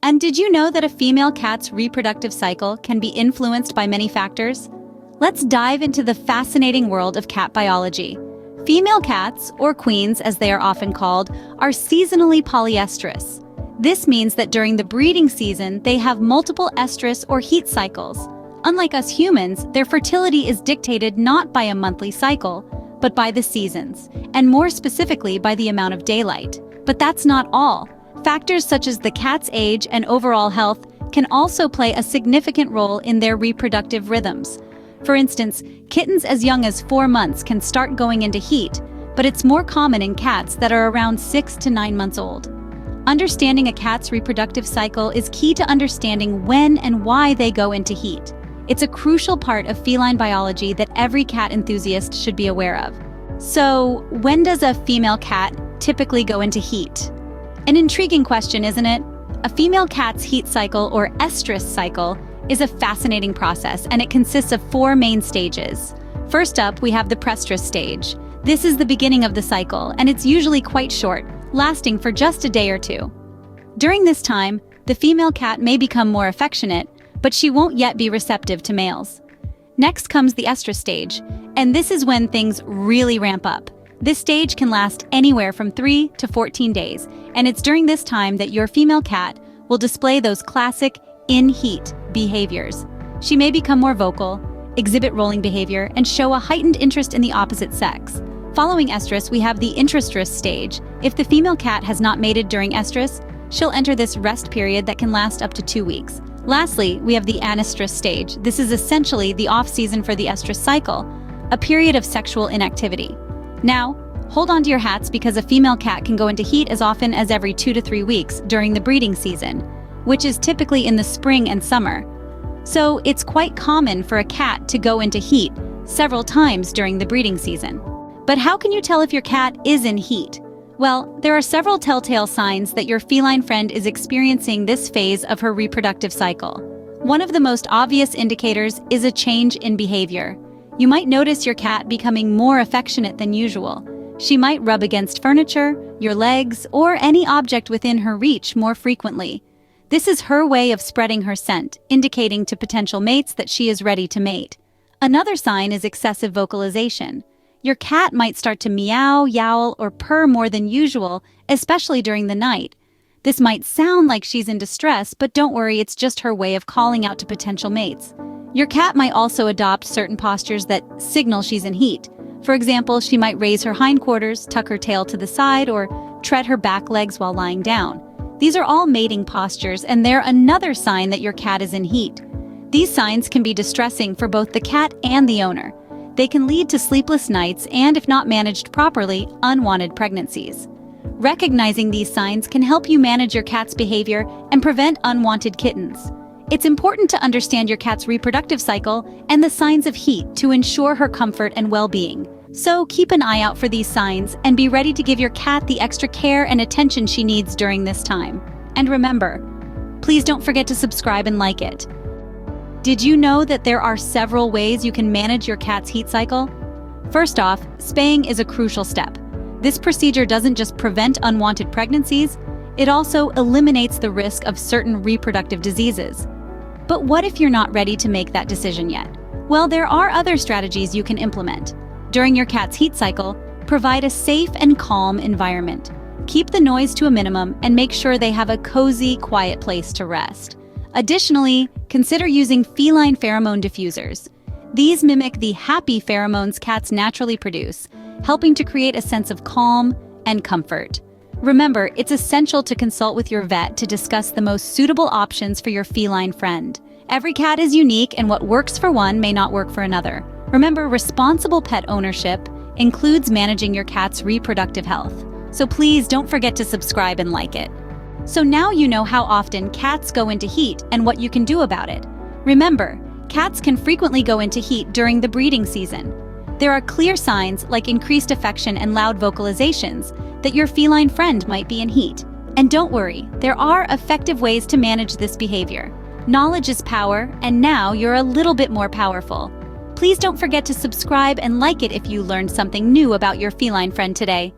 And did you know that a female cat's reproductive cycle can be influenced by many factors? Let's dive into the fascinating world of cat biology. Female cats, or queens as they are often called, are seasonally polyestrous. This means that during the breeding season, they have multiple estrus or heat cycles. Unlike us humans, their fertility is dictated not by a monthly cycle, but by the seasons, and more specifically by the amount of daylight. But that's not all. Factors such as the cat's age and overall health can also play a significant role in their reproductive rhythms. For instance, kittens as young as 4 months can start going into heat, but it's more common in cats that are around 6 to 9 months old. Understanding a cat's reproductive cycle is key to understanding when and why they go into heat. It's a crucial part of feline biology that every cat enthusiast should be aware of. So, when does a female cat typically go into heat? An intriguing question, isn't it? A female cat's heat cycle, or estrus cycle, is a fascinating process, and it consists of 4 main stages. First up, we have the prestress stage. This is the beginning of the cycle, and it's usually quite short, lasting for just a day or 2. During this time, the female cat may become more affectionate, but she won't yet be receptive to males. Next comes the estrus stage, and this is when things really ramp up. This stage can last anywhere from 3 to 14 days, and it's during this time that your female cat will display those classic in-heat behaviors. She may become more vocal, exhibit rolling behavior, and show a heightened interest in the opposite sex. Following estrus, we have the intrastrus stage. If the female cat has not mated during estrus, she'll enter this rest period that can last up to 2 weeks. Lastly, we have the anastrus stage. This is essentially the off-season for the estrus cycle, a period of sexual inactivity. Now, hold on to your hats because a female cat can go into heat as often as every 2 to 3 weeks during the breeding season, which is typically in the spring and summer. So it's quite common for a cat to go into heat several times during the breeding season. But how can you tell if your cat is in heat? Well, there are several telltale signs that your feline friend is experiencing this phase of her reproductive cycle. One of the most obvious indicators is a change in behavior. You might notice your cat becoming more affectionate than usual. She might rub against furniture, your legs, or any object within her reach more frequently. This is her way of spreading her scent, indicating to potential mates that she is ready to mate. Another sign is excessive vocalization. Your cat might start to meow, yowl, or purr more than usual, especially during the night. This might sound like she's in distress, but don't worry, it's just her way of calling out to potential mates. Your cat might also adopt certain postures that signal she's in heat. For example, she might raise her hindquarters, tuck her tail to the side, or tread her back legs while lying down. These are all mating postures, and they're another sign that your cat is in heat. These signs can be distressing for both the cat and the owner. They can lead to sleepless nights and, if not managed properly, unwanted pregnancies. Recognizing these signs can help you manage your cat's behavior and prevent unwanted kittens. It's important to understand your cat's reproductive cycle and the signs of heat to ensure her comfort and well-being. So keep an eye out for these signs and be ready to give your cat the extra care and attention she needs during this time. And remember, please don't forget to subscribe and like it. Did you know that there are several ways you can manage your cat's heat cycle? First off, spaying is a crucial step. This procedure doesn't just prevent unwanted pregnancies, it also eliminates the risk of certain reproductive diseases. But what if you're not ready to make that decision yet? Well, there are other strategies you can implement. During your cat's heat cycle, provide a safe and calm environment. Keep the noise to a minimum and make sure they have a cozy, quiet place to rest. Additionally, consider using feline pheromone diffusers. These mimic the happy pheromones cats naturally produce, helping to create a sense of calm and comfort. Remember, it's essential to consult with your vet to discuss the most suitable options for your feline friend. Every cat is unique, and what works for one may not work for another. Remember, responsible pet ownership includes managing your cat's reproductive health. So please don't forget to subscribe and like it. So now you know how often cats go into heat and what you can do about it. Remember, cats can frequently go into heat during the breeding season. There are clear signs like increased affection and loud vocalizations that your feline friend might be in heat. And don't worry, there are effective ways to manage this behavior. Knowledge is power, and now you're a little bit more powerful. Please don't forget to subscribe and like it if you learned something new about your feline friend today.